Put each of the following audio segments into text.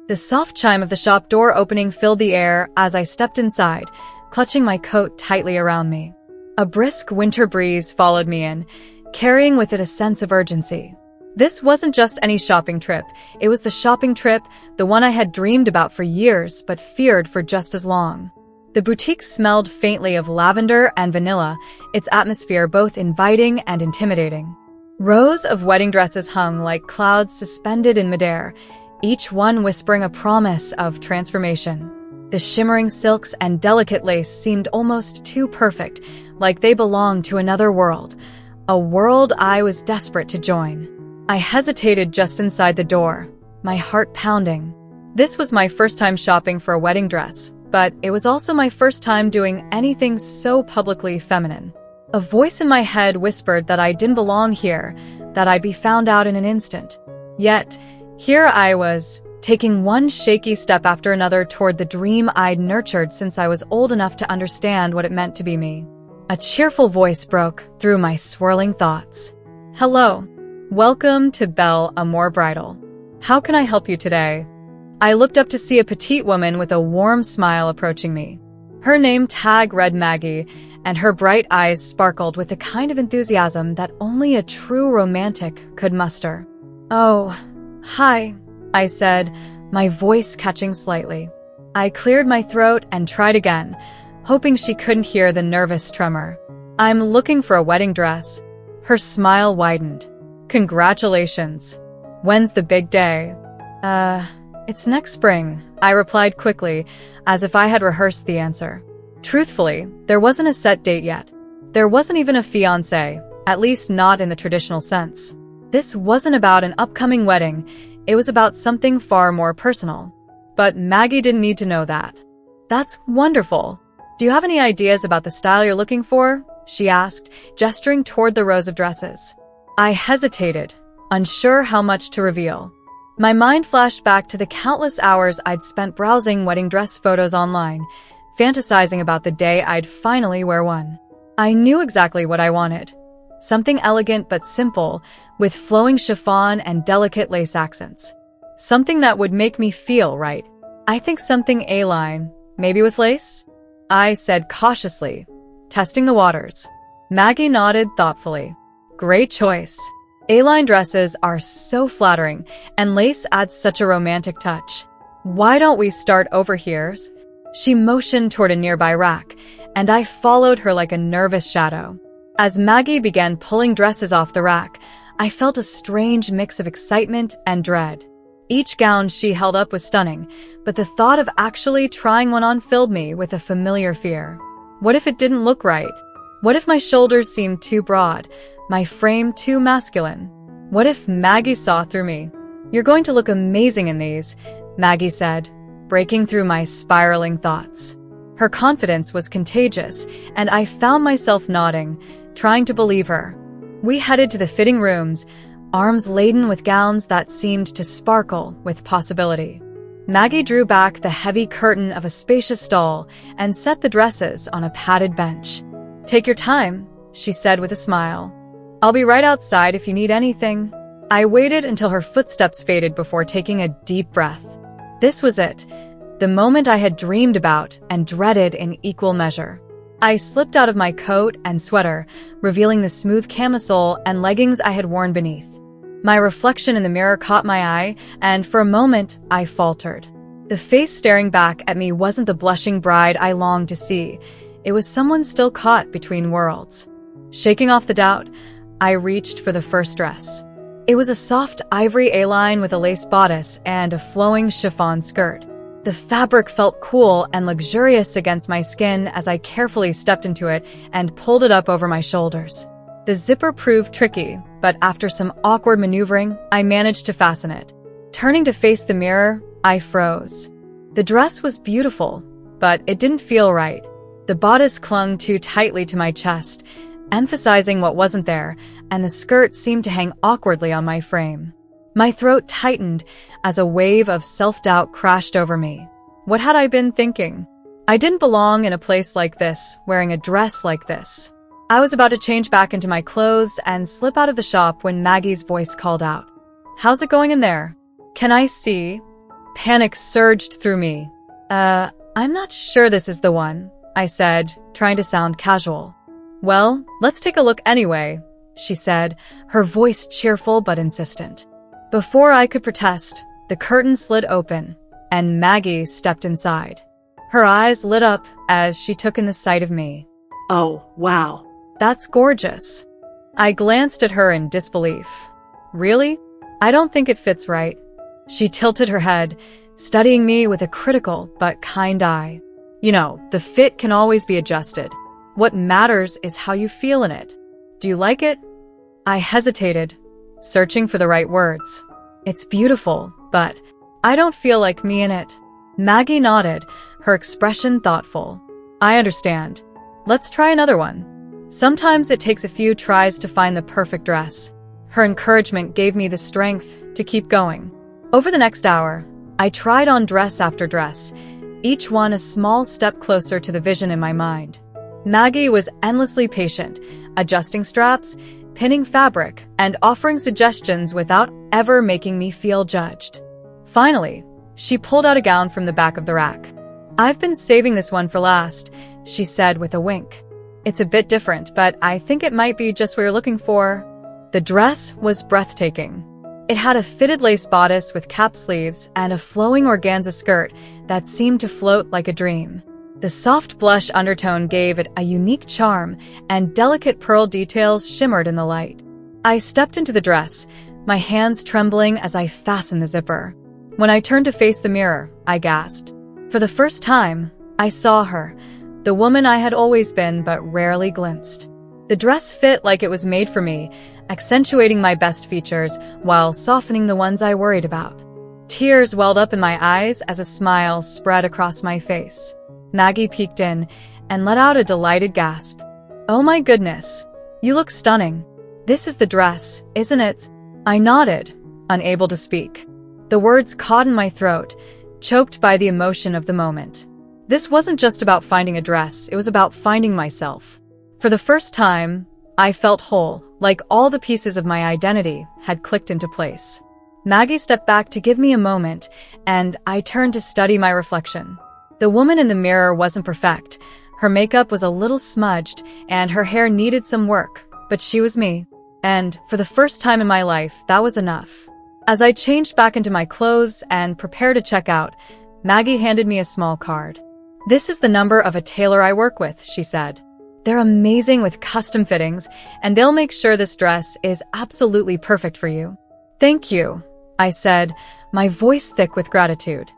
The soft chime of the shop door opening filled the air as I stepped inside, clutching my coat tightly around me. A brisk winter breeze followed me in, carrying with it a sense of urgency. This wasn't just any shopping trip. It was the shopping trip, the one I had dreamed about for years but feared for just as long. The boutique smelled faintly of lavender and vanilla, its atmosphere both inviting and intimidating. Rows of wedding dresses hung like clouds suspended in midair, each one whispering a promise of transformation. The shimmering silks and delicate lace seemed almost too perfect, like they belonged to another world, a world I was desperate to join. I hesitated just inside the door, my heart pounding. This was my first time shopping for a wedding dress, but it was also my first time doing anything so publicly feminine. A voice in my head whispered that I didn't belong here, that I'd be found out in an instant. Yet, here I was, taking one shaky step after another toward the dream I'd nurtured since I was old enough to understand what it meant to be me. A cheerful voice broke through my swirling thoughts. "Hello. Welcome to Belle Amour Bridal. How can I help you today?" I looked up to see a petite woman with a warm smile approaching me. Her name tag read Maggie, and her bright eyes sparkled with the kind of enthusiasm that only a true romantic could muster. "Oh, hi," I said, my voice catching slightly. I cleared my throat and tried again, hoping she couldn't hear the nervous tremor. "I'm looking for a wedding dress." Her smile widened. "Congratulations. When's the big day?" It's next spring," I replied quickly, as if I had rehearsed the answer. Truthfully, there wasn't a set date yet. There wasn't even a fiancé, at least not in the traditional sense. This wasn't about an upcoming wedding, it was about something far more personal. But Maggie didn't need to know that. "That's wonderful. Do you have any ideas about the style you're looking for?" she asked, gesturing toward the rows of dresses. I hesitated, unsure how much to reveal. My mind flashed back to the countless hours I'd spent browsing wedding dress photos online, fantasizing about the day I'd finally wear one. I knew exactly what I wanted. Something elegant but simple, with flowing chiffon and delicate lace accents. Something that would make me feel right. "I think something A-line, maybe with lace?" I said cautiously, testing the waters. Maggie nodded thoughtfully. "Great choice. A-line dresses are so flattering, and lace adds such a romantic touch. Why don't we start over here?" She motioned toward a nearby rack, and I followed her like a nervous shadow. As Maggie began pulling dresses off the rack, I felt a strange mix of excitement and dread. Each gown she held up was stunning, but the thought of actually trying one on filled me with a familiar fear. What if it didn't look right? What if my shoulders seemed too broad, my frame too masculine? What if Maggie saw through me? "You're going to look amazing in these," Maggie said, breaking through my spiraling thoughts. Her confidence was contagious, and I found myself nodding, trying to believe her. We headed to the fitting rooms, arms laden with gowns that seemed to sparkle with possibility. Maggie drew back the heavy curtain of a spacious stall and set the dresses on a padded bench. "Take your time," she said with a smile. "I'll be right outside if you need anything." I waited until her footsteps faded before taking a deep breath. This was it, the moment I had dreamed about and dreaded in equal measure. I slipped out of my coat and sweater, revealing the smooth camisole and leggings I had worn beneath. My reflection in the mirror caught my eye, and for a moment, I faltered. The face staring back at me wasn't the blushing bride I longed to see. It was someone still caught between worlds. Shaking off the doubt, I reached for the first dress. It was a soft ivory A-line with a lace bodice and a flowing chiffon skirt. The fabric felt cool and luxurious against my skin as I carefully stepped into it and pulled it up over my shoulders. The zipper proved tricky, but after some awkward maneuvering, I managed to fasten it. Turning to face the mirror, I froze. The dress was beautiful, but it didn't feel right. The bodice clung too tightly to my chest, emphasizing what wasn't there, and the skirt seemed to hang awkwardly on my frame. My throat tightened as a wave of self-doubt crashed over me. What had I been thinking? I didn't belong in a place like this, wearing a dress like this. I was about to change back into my clothes and slip out of the shop when Maggie's voice called out. "How's it going in there? Can I see?" Panic surged through me. I'm not sure this is the one, I said, trying to sound casual. Well, let's take a look anyway, she said, her voice cheerful but insistent. Before I could protest, the curtain slid open, and Maggie stepped inside. Her eyes lit up as she took in the sight of me. Oh, wow. That's gorgeous. I glanced at her in disbelief. Really? I don't think it fits right. She tilted her head, studying me with a critical but kind eye. You know, the fit can always be adjusted. What matters is how you feel in it. Do you like it? I hesitated, searching for the right words. It's beautiful, but I don't feel like me in it. Maggie nodded, her expression thoughtful. I understand. Let's try another one. Sometimes it takes a few tries to find the perfect dress. Her encouragement gave me the strength to keep going. Over the next hour, I tried on dress after dress, each one a small step closer to the vision in my mind. Maggie was endlessly patient, adjusting straps, pinning fabric, and offering suggestions without ever making me feel judged. Finally, she pulled out a gown from the back of the rack. I've been saving this one for last, she said with a wink. It's a bit different, but I think it might be just what you're looking for. The dress was breathtaking. It had a fitted lace bodice with cap sleeves and a flowing organza skirt that seemed to float like a dream. The soft blush undertone gave it a unique charm, and delicate pearl details shimmered in the light. I stepped into the dress, my hands trembling as I fastened the zipper. When I turned to face the mirror, I gasped. For the first time, I saw her, the woman I had always been but rarely glimpsed. The dress fit like it was made for me, accentuating my best features while softening the ones I worried about. Tears welled up in my eyes as a smile spread across my face. Maggie peeked in and let out a delighted gasp. Oh my goodness, you look stunning. This is the dress, isn't it? I nodded, unable to speak. The words caught in my throat, choked by the emotion of the moment. This wasn't just about finding a dress, it was about finding myself. For the first time, I felt whole, like all the pieces of my identity had clicked into place. Maggie stepped back to give me a moment, and I turned to study my reflection. The woman in the mirror wasn't perfect. Her makeup was a little smudged, and her hair needed some work, but she was me. And for the first time in my life, that was enough. As I changed back into my clothes and prepared to check out, Maggie handed me a small card. This is the number of a tailor I work with, she said. They're amazing with custom fittings, and they'll make sure this dress is absolutely perfect for you. Thank you, I said, my voice thick with gratitude.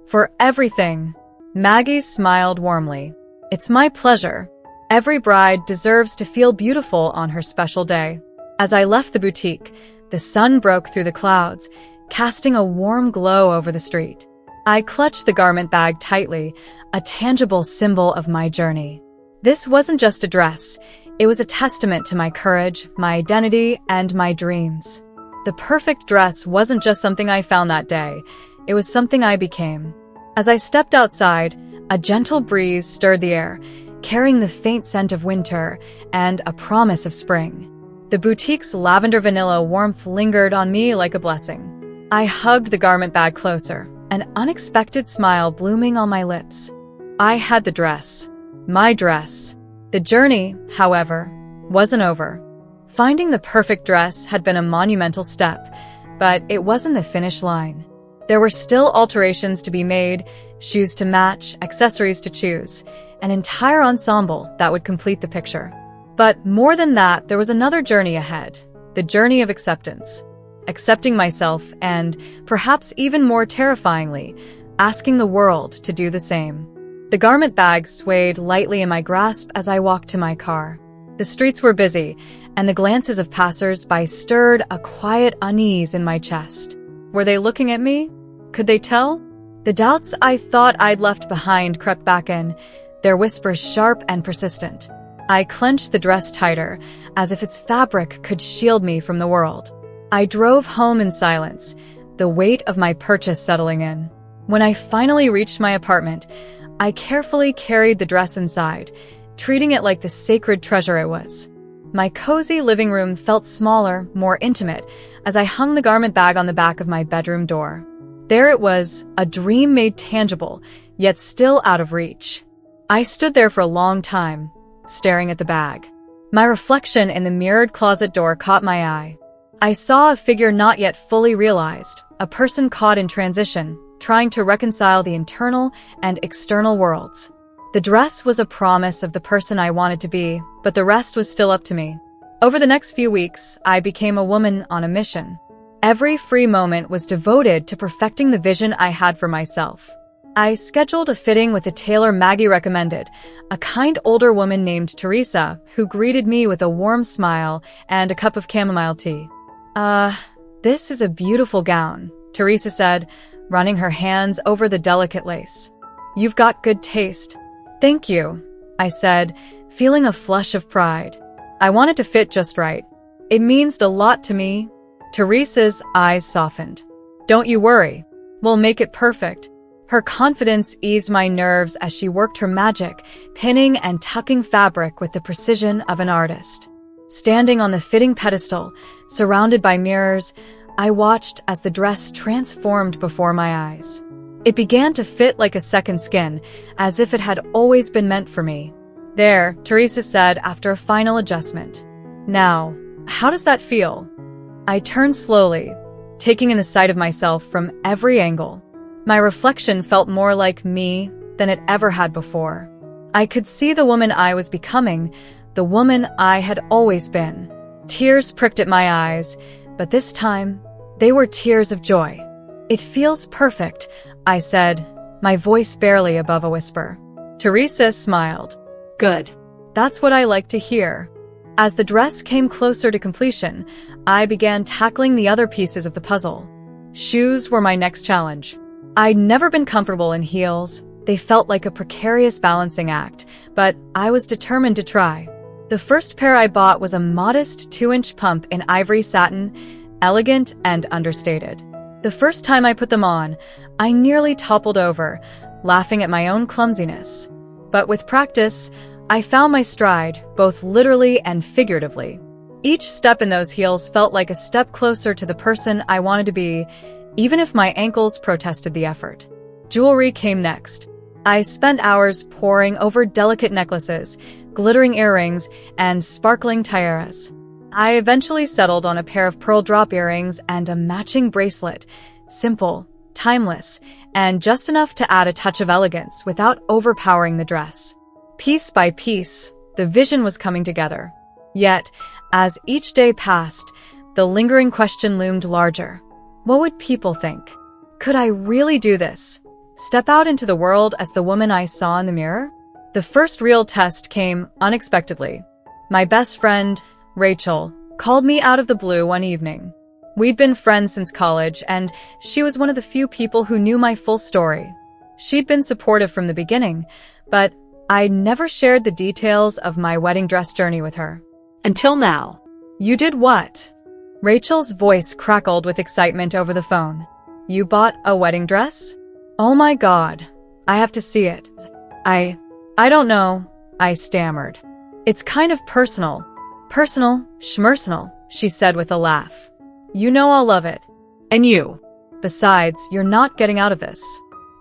For everything. Maggie smiled warmly. It's my pleasure. Every bride deserves to feel beautiful on her special day. As I left the boutique, the sun broke through the clouds, casting a warm glow over the street. I clutched the garment bag tightly, a tangible symbol of my journey. This wasn't just a dress. It was a testament to my courage, my identity, and my dreams. The perfect dress wasn't just something I found that day. It was something I became. As I stepped outside, a gentle breeze stirred the air, carrying the faint scent of winter and a promise of spring. The boutique's lavender vanilla warmth lingered on me like a blessing. I hugged the garment bag closer, an unexpected smile blooming on my lips. I had the dress. My dress. The journey, however, wasn't over. Finding the perfect dress had been a monumental step, but it wasn't the finish line. There were still alterations to be made, shoes to match, accessories to choose, an entire ensemble that would complete the picture. But more than that, there was another journey ahead, the journey of acceptance. Accepting myself and, perhaps even more terrifyingly, asking the world to do the same. The garment bag swayed lightly in my grasp as I walked to my car. The streets were busy, and the glances of passers-by stirred a quiet unease in my chest. Were they looking at me? Could they tell? The doubts I thought I'd left behind crept back in, their whispers sharp and persistent. I clenched the dress tighter, as if its fabric could shield me from the world. I drove home in silence, the weight of my purchase settling in. When I finally reached my apartment, I carefully carried the dress inside, treating it like the sacred treasure it was. My cozy living room felt smaller, more intimate, as I hung the garment bag on the back of my bedroom door. There it was, a dream made tangible, yet still out of reach. I stood there for a long time, staring at the bag. My reflection in the mirrored closet door caught my eye. I saw a figure not yet fully realized, a person caught in transition, trying to reconcile the internal and external worlds. The dress was a promise of the person I wanted to be, but the rest was still up to me. Over the next few weeks, I became a woman on a mission. Every free moment was devoted to perfecting the vision I had for myself. I scheduled a fitting with a tailor Maggie recommended, a kind older woman named Teresa, who greeted me with a warm smile and a cup of chamomile tea. This is a beautiful gown," Teresa said, running her hands over the delicate lace. "You've got good taste." "Thank you," I said, feeling a flush of pride. I wanted to fit just right. "It means a lot to me." Teresa's eyes softened. "Don't you worry. We'll make it perfect." Her confidence eased my nerves as she worked her magic, pinning and tucking fabric with the precision of an artist. Standing on the fitting pedestal, surrounded by mirrors, I watched as the dress transformed before my eyes. It began to fit like a second skin, as if it had always been meant for me. "There," Teresa said after a final adjustment. "Now, how does that feel?" I turned slowly, taking in the sight of myself from every angle. My reflection felt more like me than it ever had before. I could see the woman I was becoming, the woman I had always been. Tears pricked at my eyes, but this time, they were tears of joy. "It feels perfect," I said, my voice barely above a whisper. Teresa smiled. "Good. That's what I like to hear." As the dress came closer to completion, I began tackling the other pieces of the puzzle. Shoes were my next challenge. I'd never been comfortable in heels. They felt like a precarious balancing act, but I was determined to try. The first pair I bought was a modest 2-inch pump in ivory satin, elegant and understated. The first time I put them on, I nearly toppled over, laughing at my own clumsiness. But with practice, I found my stride, both literally and figuratively. Each step in those heels felt like a step closer to the person I wanted to be, even if my ankles protested the effort. Jewelry came next. I spent hours poring over delicate necklaces, glittering earrings, and sparkling tiaras. I eventually settled on a pair of pearl drop earrings and a matching bracelet, simple, timeless, and just enough to add a touch of elegance without overpowering the dress. Piece by piece, the vision was coming together. Yet, as each day passed, the lingering question loomed larger. What would people think? Could I really do this? Step out into the world as the woman I saw in the mirror? The first real test came unexpectedly. My best friend, Rachel, called me out of the blue one evening. We'd been friends since college, and she was one of the few people who knew my full story. She'd been supportive from the beginning, but I'd never shared the details of my wedding dress journey with her. Until now. "You did what?" Rachel's voice crackled with excitement over the phone. "You bought a wedding dress? Oh my God, I have to see it." I don't know," I stammered. "It's kind of personal." "Personal, schmersonal," she said with a laugh. "You know I'll love it." And you? "Besides, you're not getting out of this."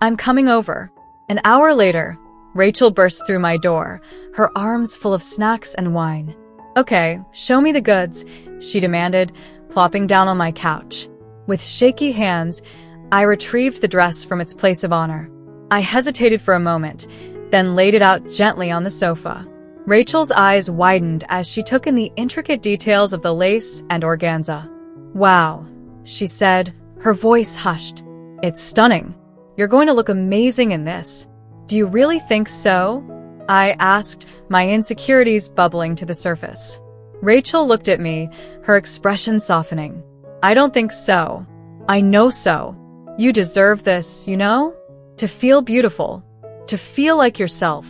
"I'm coming over." An hour later, Rachel burst through my door, her arms full of snacks and wine. "Okay, show me the goods," she demanded, plopping down on my couch. With shaky hands, I retrieved the dress from its place of honor. I hesitated for a moment, then laid it out gently on the sofa. Rachel's eyes widened as she took in the intricate details of the lace and organza. "Wow," she said, her voice hushed. "It's stunning. You're going to look amazing in this." "Do you really think so?" I asked, my insecurities bubbling to the surface. Rachel looked at me, her expression softening. "I don't think so. I know so. You deserve this, you know? To feel beautiful. To feel like yourself."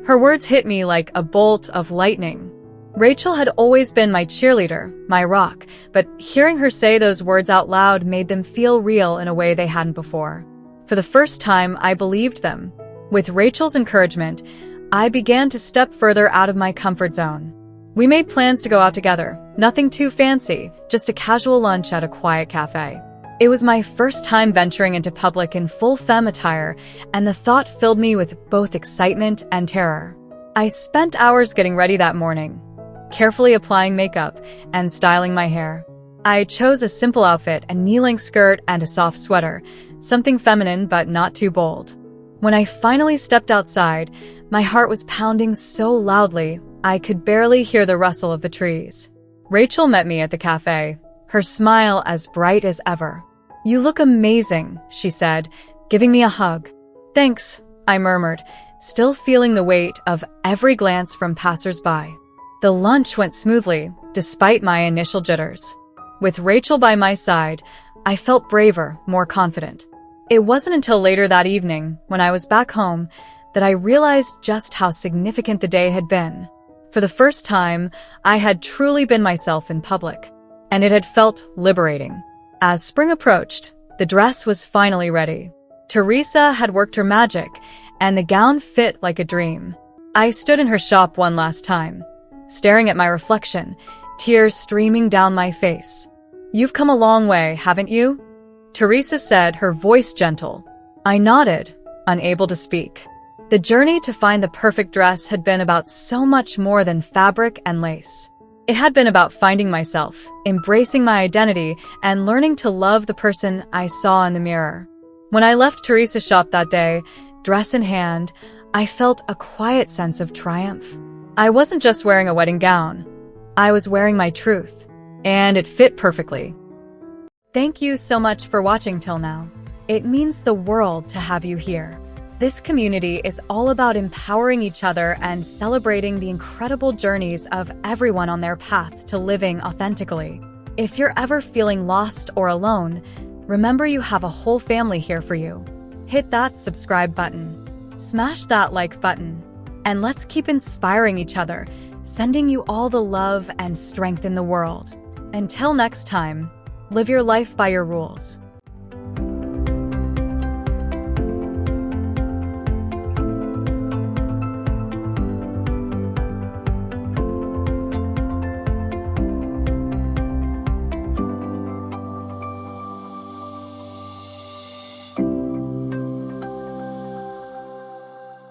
Her words hit me like a bolt of lightning. Rachel had always been my cheerleader, my rock, but hearing her say those words out loud made them feel real in a way they hadn't before. For the first time, I believed them. With Rachel's encouragement, I began to step further out of my comfort zone. We made plans to go out together, nothing too fancy, just a casual lunch at a quiet cafe. It was my first time venturing into public in full femme attire, and the thought filled me with both excitement and terror. I spent hours getting ready that morning, carefully applying makeup and styling my hair. I chose a simple outfit, a knee-length skirt and a soft sweater, something feminine but not too bold. When I finally stepped outside, my heart was pounding so loudly I could barely hear the rustle of the trees. Rachel met me at the cafe, her smile as bright as ever. "You look amazing," she said, giving me a hug. "Thanks," I murmured, still feeling the weight of every glance from passers-by. The lunch went smoothly, despite my initial jitters. With Rachel by my side, I felt braver, more confident. It wasn't until later that evening, when I was back home, that I realized just how significant the day had been. For the first time, I had truly been myself in public, and it had felt liberating. As spring approached, the dress was finally ready. Teresa had worked her magic, and the gown fit like a dream. I stood in her shop one last time, staring at my reflection, tears streaming down my face. "You've come a long way, haven't you?" Teresa said, her voice gentle. I nodded, unable to speak. The journey to find the perfect dress had been about so much more than fabric and lace. It had been about finding myself, embracing my identity, and learning to love the person I saw in the mirror. When I left Teresa's shop that day, dress in hand, I felt a quiet sense of triumph. I wasn't just wearing a wedding gown. I was wearing my truth, and it fit perfectly. Thank you so much for watching till now. It means the world to have you here. This community is all about empowering each other and celebrating the incredible journeys of everyone on their path to living authentically. If you're ever feeling lost or alone, remember you have a whole family here for you. Hit that subscribe button, smash that like button, and let's keep inspiring each other, sending you all the love and strength in the world. Until next time, live your life by your rules.